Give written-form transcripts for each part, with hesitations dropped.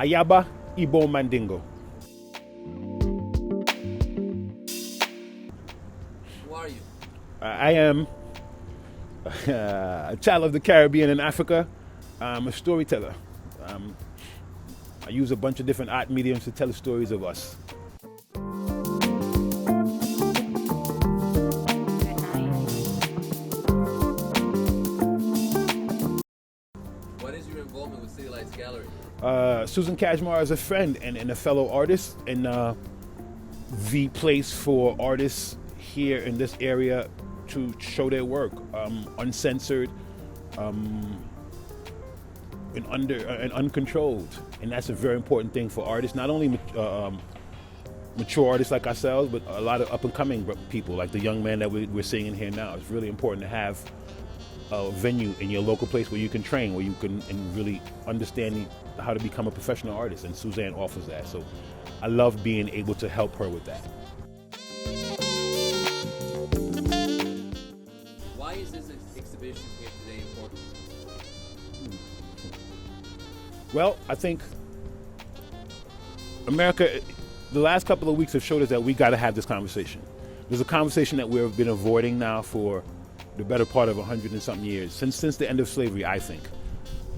Iyaba Ibo Mandingo. Who are you? I am a child of the Caribbean and Africa. I'm a storyteller. I use a bunch of different art mediums to tell the stories of us. What is your involvement with City Lights Gallery? Susan Kashmar is a friend and a fellow artist, and the place for artists here in this area to show their work, uncensored, and uncontrolled, and that's a very important thing for artists. Not only mature artists like ourselves, but a lot of up-and-coming people, like the young man that we're seeing in here now. It's really important to have a venue in your local place where you can train, where you can and really understand how to become a professional artist, and Suzanne offers that. So I love being able to help her with that. Why is this exhibition here today important? Well, I think America, the last couple of weeks have showed us that we got to have this conversation. There's a conversation that we've been avoiding now for the better part of 100 and something years, since the end of slavery, I think.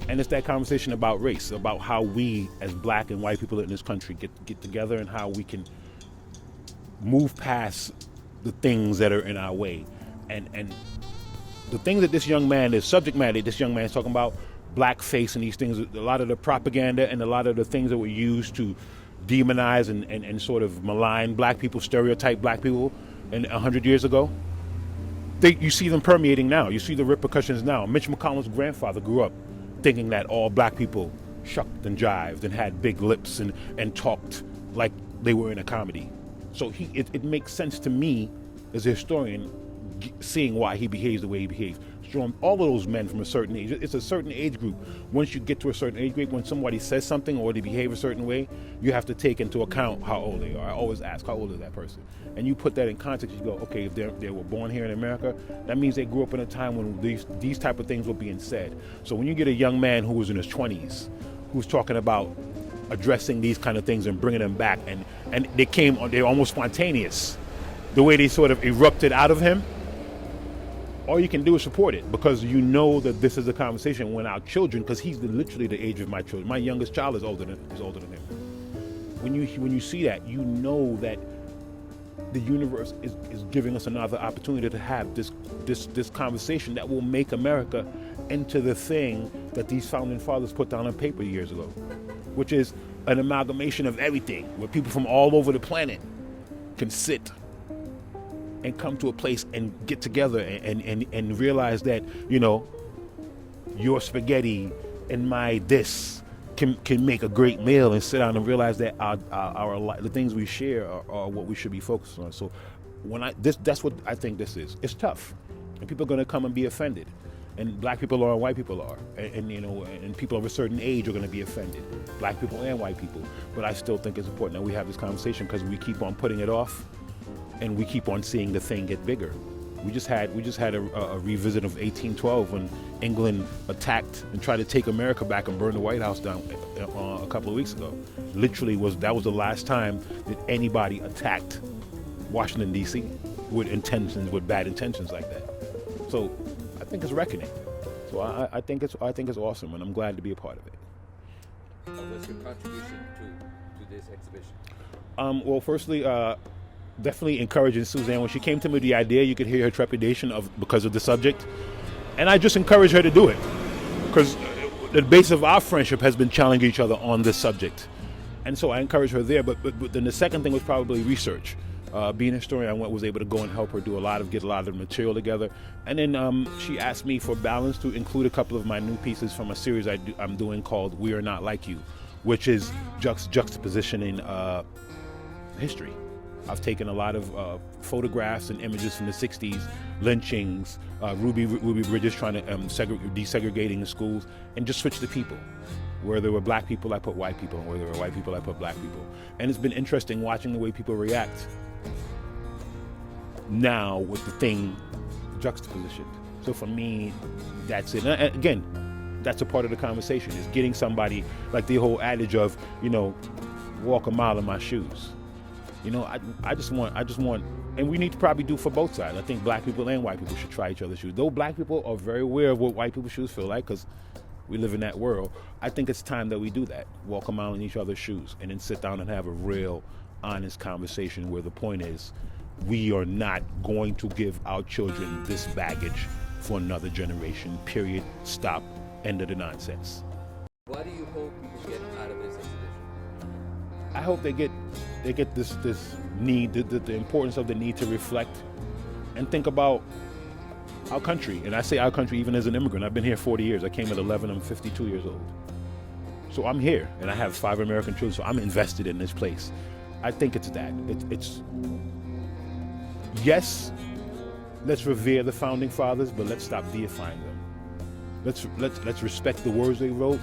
And it's that conversation about race, about how we as black and white people in this country get together, and how we can move past the things that are in our way. And the things that this young man, the subject matter this young man is talking about, blackface and these things, a lot of the propaganda and a lot of the things that were used to demonize and sort of malign black people, stereotype black people 100 years ago, you see them permeating now. You see the repercussions now. Mitch McConnell's grandfather grew up thinking that all black people shucked and jived and had big lips and talked like they were in a comedy. So it makes sense to me as a historian seeing why he behaves the way he behaves. From all of those men from a certain age, it's a certain age group. Once you get to a certain age group, when somebody says something or they behave a certain way, you have to take into account how old they are. I always ask, how old is that person? And you put that in context. You go, okay, if they were born here in America, that means they grew up in a time when these type of things were being said. So when you get a young man who was in his 20s, who's talking about addressing these kind of things and bringing them back, and they're almost spontaneous, the way they sort of erupted out of him, all you can do is support it, because you know that this is a conversation when our children, because he's literally the age of my children. My youngest child is older than him. When you see that, you know that the universe is giving us another opportunity to have this conversation that will make America into the thing that these founding fathers put down on paper years ago, which is an amalgamation of everything, where people from all over the planet can sit and come to a place and get together and realize that, you know, your spaghetti and my this can make a great meal, and sit down and realize that the things we share are what we should be focused on. So that's what I think this is. It's tough, and people are going to come and be offended, and black people are and white people are, and you know, and people of a certain age are going to be offended, black people and white people. But I still think it's important that we have this conversation, because we keep on putting it off, and we keep on seeing the thing get bigger. We just had a revisit of 1812 when England attacked and tried to take America back and burn the White House down a couple of weeks ago. Literally that was the last time that anybody attacked Washington D.C. with bad intentions like that. So I think it's reckoning. So I think it's awesome, and I'm glad to be a part of it. What's your contribution to this exhibition? Well, firstly, definitely encouraging Suzanne. When she came to me with the idea, you could hear her trepidation because of the subject, and I just encouraged her to do it, because the base of our friendship has been challenging each other on this subject, and so I encouraged her there. But then the second thing was probably research. Being a historian, I was able to go and help her get a lot of the material together, and then she asked me for balance to include a couple of my new pieces from a series I'm doing called "We Are Not Like You," which is juxtapositioning history. I've taken a lot of photographs and images from the 60s, lynchings, Ruby Bridges trying to desegregating the schools, and just switch the people. Where there were black people, I put white people, and where there were white people, I put black people. And it's been interesting watching the way people react now with the thing juxtapositioned. So for me, that's it. And again, that's a part of the conversation, is getting somebody, like the whole adage of, walk a mile in my shoes. I just want, and we need to probably do for both sides. I think black people and white people should try each other's shoes. Though black people are very aware of what white people's shoes feel like, because we live in that world, I think it's time that we do that. Walk a mile in each other's shoes, and then sit down and have a real, honest conversation where the point is, we are not going to give our children this baggage for another generation, period, stop, end of the nonsense. What do you hope you get out of this exhibition? I hope they get this need, the importance of the need to reflect and think about our country. And I say our country even as an immigrant. I've been here 40 years. I came at 11. I'm 52 years old. So I'm here, and I have 5 American children, so I'm invested in this place. I think it's that. It's yes, let's revere the founding fathers, but let's stop deifying them. Let's respect the words they wrote,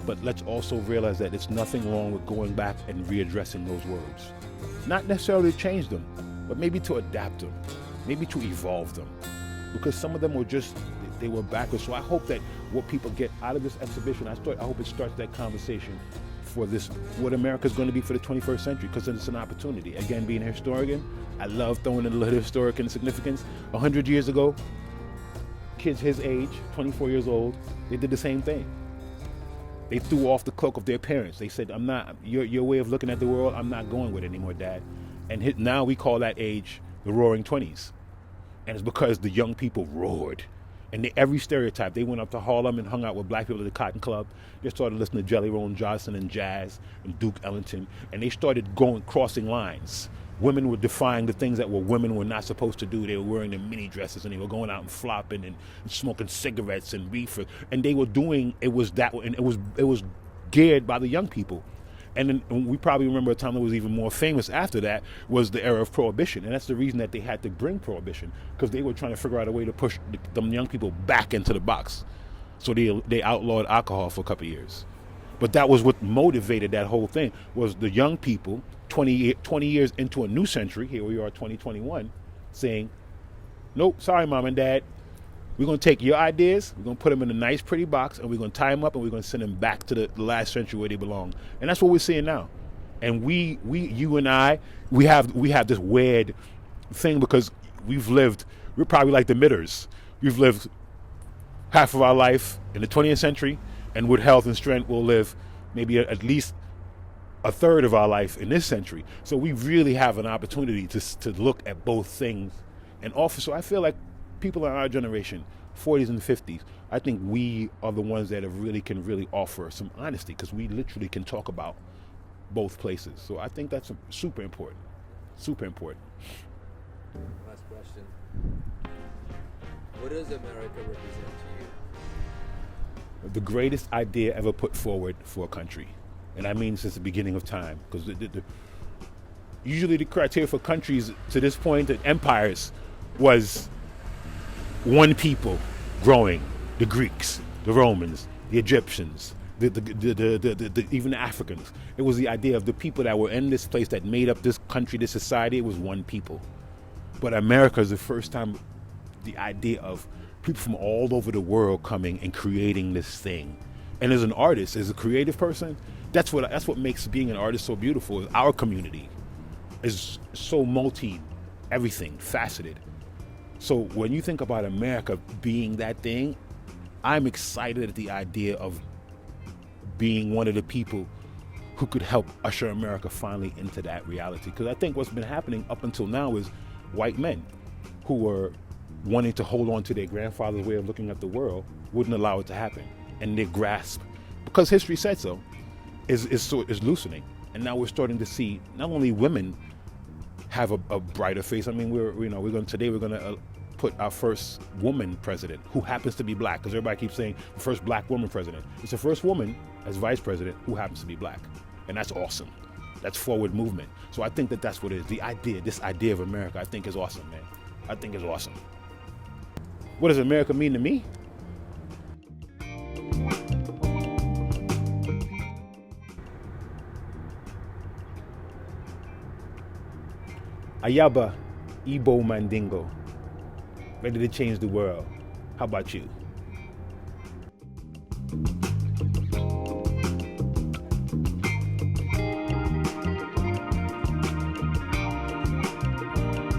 but let's also realize that it's nothing wrong with going back and readdressing those words. Not necessarily to change them, but maybe to adapt them, maybe to evolve them. Because some of them they were backwards. So I hope that what people get out of this exhibition, I hope it starts that conversation for what America's going to be for the 21st century, because it's an opportunity. Again, being a historian, I love throwing in a little historic and significance. 100 years ago, kids his age, 24 years old, they did the same thing. They threw off the cloak of their parents. They said, I'm not, your way of looking at the world, I'm not going with it anymore, Dad. And now we call that age the Roaring 20s. And it's because the young people roared. And every stereotype, they went up to Harlem and hung out with black people at the Cotton Club. They started listening to Jelly Roll Johnson and jazz and Duke Ellington. And they started crossing lines. Women were defying the things that women were not supposed to do. They were wearing their mini dresses, and they were going out and flopping and smoking cigarettes and reefer. And they were doing, it was geared by the young people. And then we probably remember a time that was even more famous after that was the era of Prohibition. And that's the reason that they had to bring Prohibition, because they were trying to figure out a way to push them young people back into the box. So they outlawed alcohol for a couple of years. But that was what motivated that whole thing, was the young people 20 years into a new century, here we are 2021, saying, nope, sorry, Mom and Dad. We're going to take your ideas, we're going to put them in a nice, pretty box, and we're going to tie them up, and we're going to send them back to the last century where they belong. And that's what we're seeing now. And you and I, we have this weird thing, because we're probably like the Midders. We've lived half of our life in the 20th century, and with health and strength, we'll live maybe at least a third of our life in this century. So we really have an opportunity to look at both things and offer. So I feel like people in our generation, 40s and 50s, I think we are the ones that can really offer some honesty, because we literally can talk about both places. So I think that's super important. Super important. Last question. What does America represent to you? The greatest idea ever put forward for a country. And I mean since the beginning of time. Because usually the criteria for countries to this point, that empires, was one people growing. The Greeks, the Romans, the Egyptians, even the Africans. It was the idea of the people that were in this place that made up this country, this society. It was one people. But America is the first time the idea of people from all over the world coming and creating this thing. And as an artist, as a creative person, that's what makes being an artist so beautiful. Is our community is so everything, faceted. So when you think about America being that thing, I'm excited at the idea of being one of the people who could help usher America finally into that reality. Because I think what's been happening up until now is white men who were wanting to hold on to their grandfather's way of looking at the world wouldn't allow it to happen. And their grasp, because history said so, is loosening. And now we're starting to see not only women have a brighter face. I mean, we're going to put our first woman president, who happens to be black, because everybody keeps saying the first black woman president. It's the first woman as vice president who happens to be black, and that's awesome. That's forward movement. So I think that's what it is. This idea of America, I think is awesome, man. I think it's awesome. What does America mean to me? Iyaba Ibo Mandingo, ready to change the world. How about you? you.